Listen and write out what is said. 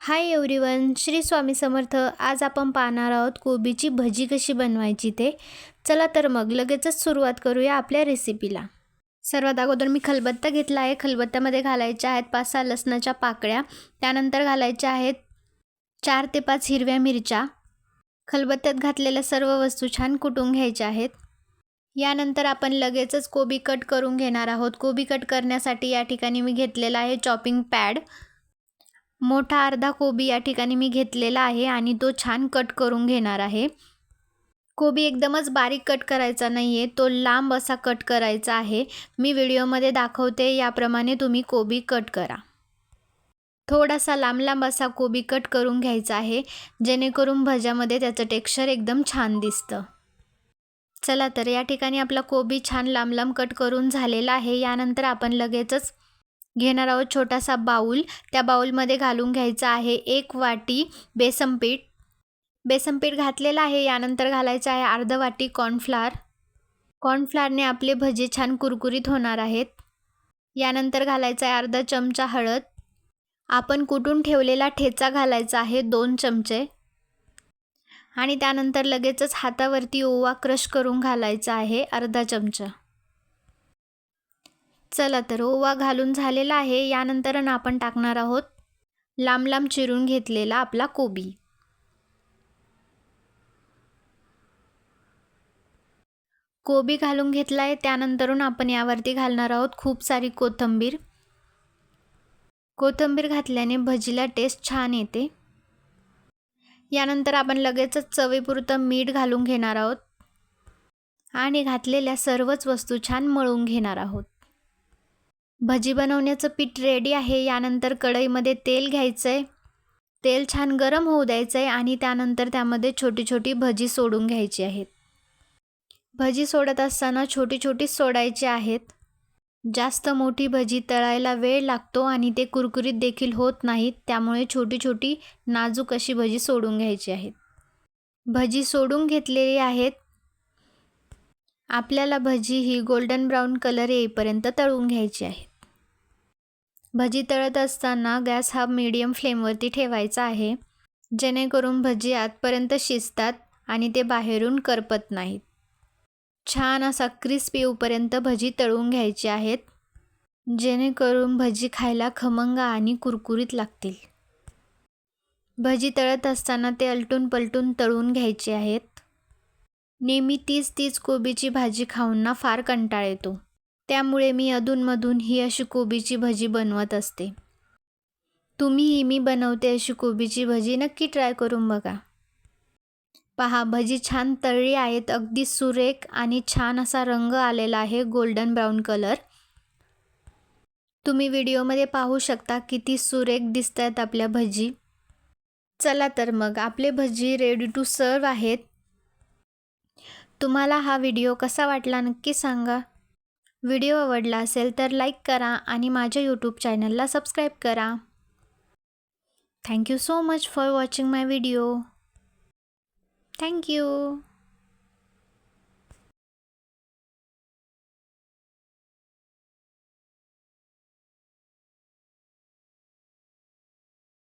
Hi everyone, Shri Swami Samarth. आज आपण पाहणार आहोत कोबीची भजी कशी बनवायची ते. चला तर मग लगेचच सुरुवात करूया आपल्या रेसिपीला. सर्वात अगोदर मी खलबत्ता घेतला आहे. खलबत्त्यामध्ये घालायच्या आहेत 5-6 लसणाच्या पाकळ्या. त्यानंतर घालायच्या आहेत 4 ते 5 हिरव्या मिरच्या. खलबत्त्यात घातलेल्या सर्व वस्तू छान कुटून घ्यायच्या आहेत. यानंतर आपण लगेचच कोबी कट करून घेणार आहोत. कोबी कट करण्यासाठी या ठिकाणी मी घेतलेला आहे चॉपिंग पॅड. मोठा अर्धा कोबी या ठिकाणी मी घेतलेला आहे आणि तो छान कट करून घेणार आहे. कोबी एकदमच बारीक कट करायचा नाही आहे, तो लांब असा कट करायचा आहे. मी व्हिडिओमध्ये दाखवते याप्रमाणे तुम्ही कोबी कट करा. थोडासा लांब लांब असा कोबी कट करून घ्यायचा आहे, जेणेकरून भज्यामध्ये त्याचं टेक्स्चर एकदम छान दिसतं. चला तर या ठिकाणी आपला कोबी छान लांब लांब कट करून झालेला आहे. यानंतर आपण लगेचच घेणार आहोत छोटासा बाउल. त्या बाउलमध्ये घालून घ्यायचा आहे 1 वाटी बेसन पीठ. बेसन पीठ घातलेलं आहे. यानंतर घालायचं आहे अर्धा वाटी कॉर्नफ्लॉर. कॉर्नफ्लॉरने आपले भजे छान कुरकुरीत होणार आहेत. यानंतर घालायचा आहे अर्धा चमचा हळद. आपण कुटून ठेवलेला ठेचा घालायचा आहे 2 चमचे. आणि त्यानंतर लगेचच हातावरती ओवा क्रश करून घालायचा आहे अर्धा चमचा. चला तर ओवा घालून झालेला आहे. यानंतर आपण टाकणार आहोत लांब लांब चिरून घेतलेला आपला कोबी. कोबी घालून घेतला आहे. त्यानंतरून आपण यावरती घालणार आहोत खूप सारी कोथिंबीर. कोथिंबीर घातल्याने भजीला टेस्ट छान येते. यानंतर आपण लगेचच चवीपुरतं मीठ घालून घेणार आहोत आणि घातलेल्या सर्वच वस्तू छान मळून घेणार आहोत. भजी बनवण्याचं पीठ रेडी आहे. यानंतर कढईमध्ये तेल घ्यायचं आहे. तेल छान गरम होऊ द्यायचं आहे आणि त्यानंतर त्यामध्ये छोटी छोटी भजी सोडून घ्यायची आहेत. भजी सोडत असताना छोटी छोटी सोडायची आहेत. जास्त मोठी भजी तळायला वेळ लागतो आणि ते कुरकुरीत देखील होत नाहीत. त्यामुळे छोटी छोटी नाजूक अशी भजी सोडून घ्यायची आहेत. भजी सोडून घेतलेली आहेत. आपल्याला भजी ही गोल्डन ब्राऊन कलर येईपर्यंत तळून घ्यायची आहे. भजी तळत असताना गॅस हा मीडियम फ्लेमवरती ठेवायचा आहे, जेणेकरून भजी आतपर्यंत शिजतात आणि ते बाहेरून करपत नाहीत. छान असा क्रिस्पी येऊपर्यंत भजी तळून घ्यायची आहेत, जेणेकरून भजी खायला खमंग आणि कुरकुरीत लागतील. भजी तळत असताना ते अलटून पलटून तळून घ्यायचे आहेत. नेहमी तीच कोबीची भाजी खाऊन ना फार कंटाळा येतो. त्यामुळे मी अधूनमधून ही अशी कोबीची भजी बनवत असते. तुम्हीही मी बनवते अशी कोबीची भजी नक्की ट्राय करून बघा. पहा, भजी छान तळली आहेत. अगदी सुरेख आणि छान असा रंग आलेला आहे, गोल्डन ब्राऊन कलर. तुम्ही व्हिडिओमध्ये पाहू शकता किती सुरेख दिसत आहेत आपल्या भजी. चला तर मग आपले भजी रेडी टू सर्व आहेत. तुम्हाला हा व्हिडिओ कसा वाटला नक्की सांगा. व्हिडिओ आवडला असेल तर लाईक करा आणि माझ्या यूट्यूब चॅनलला सबस्क्राईब करा. Thank you so much for watching my video. Thank you.